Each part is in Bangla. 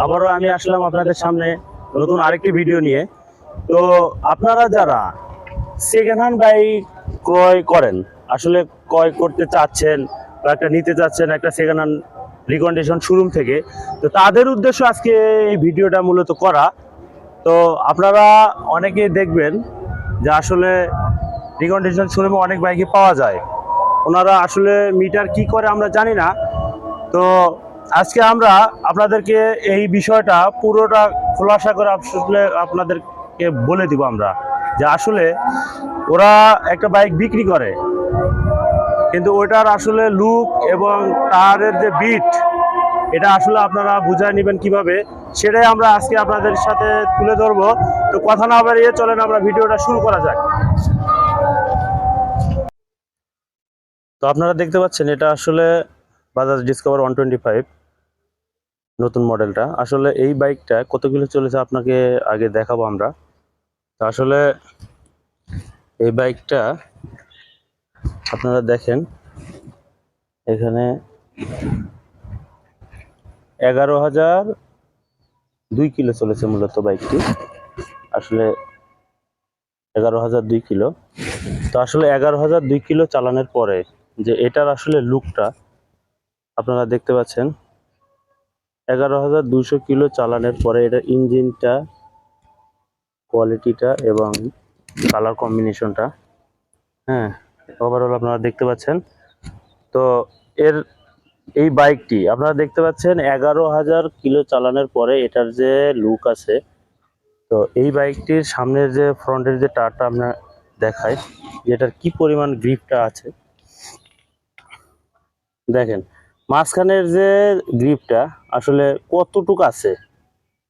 আবারও আমি আসলাম আপনাদের সামনে নতুন আরেকটি ভিডিও নিয়ে। তো আপনারা যারা সেকেন্ড হ্যান্ড বাইক ক্রয় করেন, আসলে ক্রয় করতে চাচ্ছেন বা একটা নিতে চাচ্ছেন একটা সেকেন্ড হ্যান্ড রিকন্ডিশন শোরুম থেকে, তো তাদের উদ্দেশ্য আজকে এই ভিডিওটা মূলত করা। তো আপনারা অনেকেই দেখবেন যে আসলে রিকন্ডিশন শোরুমে অনেক বাইকই পাওয়া যায়, ওনারা আসলে মিটার কি করে আমরা জানি না। তো আজকে আমরা আপনাদেরকে এই বিষয়টা পুরোটা খোলাসা করে আসলে আপনাদেরকে বলে দিব আমরা, যে আসলে ওরা একটা বাইক বিক্রি করে, কিন্তু ওটার আসলে লুক এবং টায়ারের যে বিট, এটা আসলে আপনারা বুঝায় নেবেন কিভাবে, সেটাই আমরা আজকে আপনাদের সাথে তুলে ধরবো। তো কথা না বাড়িয়ে চলেন আমরা ভিডিওটা শুরু করা যাক। তো আপনারা দেখতে পাচ্ছেন এটা আসলে বাজাজ ডিসকভার 125 নতুন মডেলটা। আসলে এই বাইকটা কত কিলো চলেছে আপনাকে আগে দেখাবো আমরা। তো আসলে এই বাইকটা আপনারা দেখেন, এখানে 11,002 কিলো চলেছে মূলত বাইকটি। আসলে 11,002 কিলো। তো আসলে 11,002 কিলো চালানোর পরে যে এটার আসলে লুকটা আপনারা দেখতে পাচ্ছেন, 11,200 কিলো চালানোর পরে এটা ইঞ্জিনটা, কোয়ালিটিটা এবং কালার কম্বিনেশনটা, হ্যাঁ, ওভারঅল আপনারা দেখতে পাচ্ছেন। তো এর এই বাইকটি আপনারা দেখতে পাচ্ছেন 11,000 কিলো চালানোর পরে এটার যে লুক আছে। তো এই বাইকটির সামনের যে ফ্রন্টের যে টায়ারটা আমরা দেখাই, যেটার কি পরিমাণ গ্রিপটা আছে দেখেন, মাঝখানের যে গ্রিপটা আসলে কতটুকু আছে,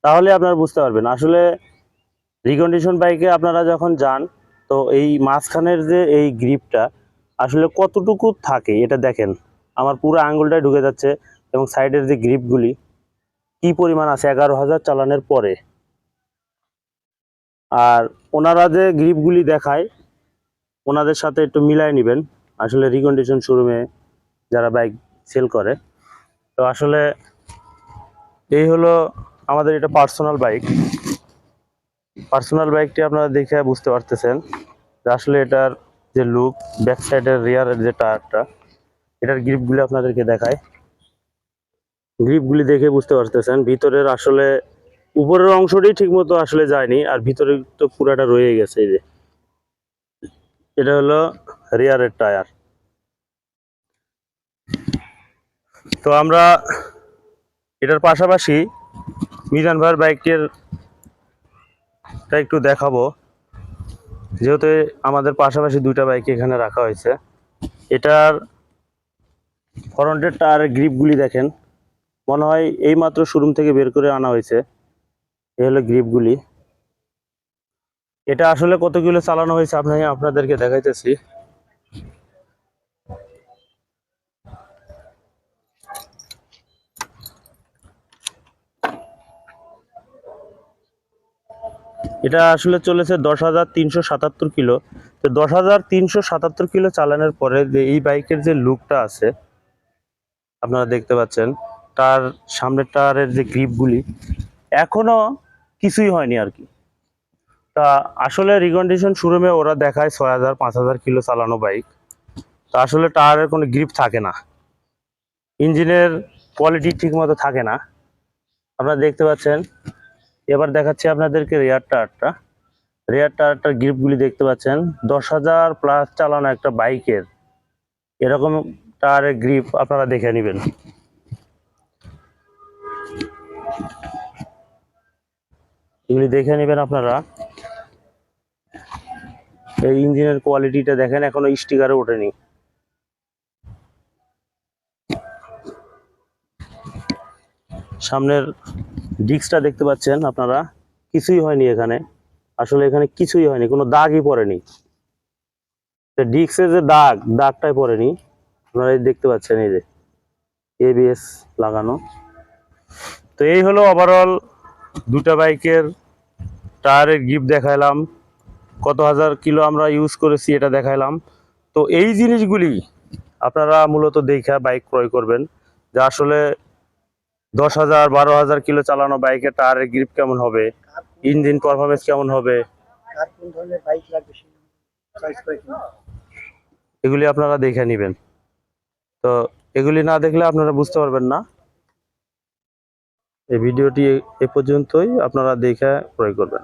তাহলে আপনারা বুঝতে পারবেন আসলে রিকন্ডিশন বাইকে আপনারা যখন যান। তো এই মাঝখানের যে এই গ্রিপটা আসলে কতটুকু থাকে এটা দেখেন, আমার পুরো আঙ্গুলটাই ঢুকে যাচ্ছে। এবং সাইডের যে গ্রিপগুলি কি পরিমাণ আছে 11,000 চালানোর পরে। আর ওনারা যে গ্রিপগুলি দেখায় ওনাদের সাথে একটু মিলাই নেবেন, আসলে রিকন্ডিশন শোরুমে যারা বাইক সেল করে। তো আসলে এই হলো আমাদের এটা পার্সোনাল বাইক। পার্সোনাল বাইকটি আপনারা দেখে বুঝতে পারতেছেন যে আসলে এটার যে লুক, ব্যাক সাইডের রিয়ারের যে টায়ারটা, এটার গ্রিপগুলি আপনাদেরকে দেখায়। গ্রিপগুলি দেখে বুঝতে পারতেছেন ভিতরের আসলে উপরের অংশটি ঠিক মতো আসলে যায়নি, আর ভিতরে তো পুরাটা রয়ে গেছে। এই যে এটা হলো রিয়ারের টায়ার। তো আমরা এটার পাশাপাশি মিজান ভাইয়ের বাইকটির একটু দেখাবো, যেহেতু আমাদের পাশাপাশি দুইটা বাইক এখানে রাখা হয়েছে। এটার ফ্রন্টের টায়ারের গ্রিপগুলি দেখেন, মনে হয় এই মাত্র শোরুম থেকে বের করে আনা হয়েছে। এই হলো গ্রিপগুলি। এটা আসলে কত কিলো চালানো হয়েছে আপনাদেরকে দেখাইতেছি। এটা আসলে চলেছে 10,377 কিলো। তো 10,377 কিলো চালানোর পরে যে এই বাইকের যে লুকটা আছে আপনারা দেখতে পাচ্ছেন, তার সামনের টায়ারের যে গ্রিপগুলি এখনো কিছুই হয়নি আর কি। তা আসলে রিকন্ডিশন শোরুমে ওরা দেখায় 6,000 5,000 কিলো চালানো বাইক। তা আসলে টায়ারের কোনো গ্রিপ থাকে না, ইঞ্জিনের কোয়ালিটি ঠিক মতো থাকে না। আপনারা দেখতে পাচ্ছেন। এবার দেখাচ্ছি আপনাদেরকে রেয়ার টায়ারটার গ্রিপগুলি দেখতে পাচ্ছেন। 10,000 প্লাস চালানো একটা বাইকের এরকম টায়ারের গ্রিপ আপনারা দেখে নেবেন। এগুলি দেখে নেবেন আপনারা। এই ইঞ্জিনের কোয়ালিটিটা দেখেন, এখনো স্টিকারে ওঠেনি। সামনের ডিস্কটা দেখতে পাচ্ছেন আপনারা, কিছুই হয়নি এখানে। আসলে এখানে কিছুই হয়নি, কোনো দাগই পড়েনি। ডিস্কের যে দাগটাই পড়েনি। আপনারা দেখতে পাচ্ছেন এই যে এবিএস লাগানো। তো এই হলো ওভারঅল দুটা বাইকের টায়ারের গ্রিপ দেখাইলাম, কত হাজার কিলো আমরা ইউজ করেছি এটা দেখাইলাম। তো এই জিনিসগুলি আপনারা মূলত দেখা বাইক ক্রয় করবেন, যে আসলে 10,000 12,000 কিলো চালানো বাইকের টায়ারের গ্রিপ কেমন হবে, ইঞ্জিন পারফরমেন্স কেমন হবে, আর কোন ধরনের বাইক লাগবে সেই চয়েস করে কিনবেন। এগুলি আপনারা দেখে নেবেন। তো এগুলি না দেখলে আপনারা বুঝতে পারবেন না। এই ভিডিওটি এ পর্যন্তই, আপনারা দেখে ক্রয় করবেন।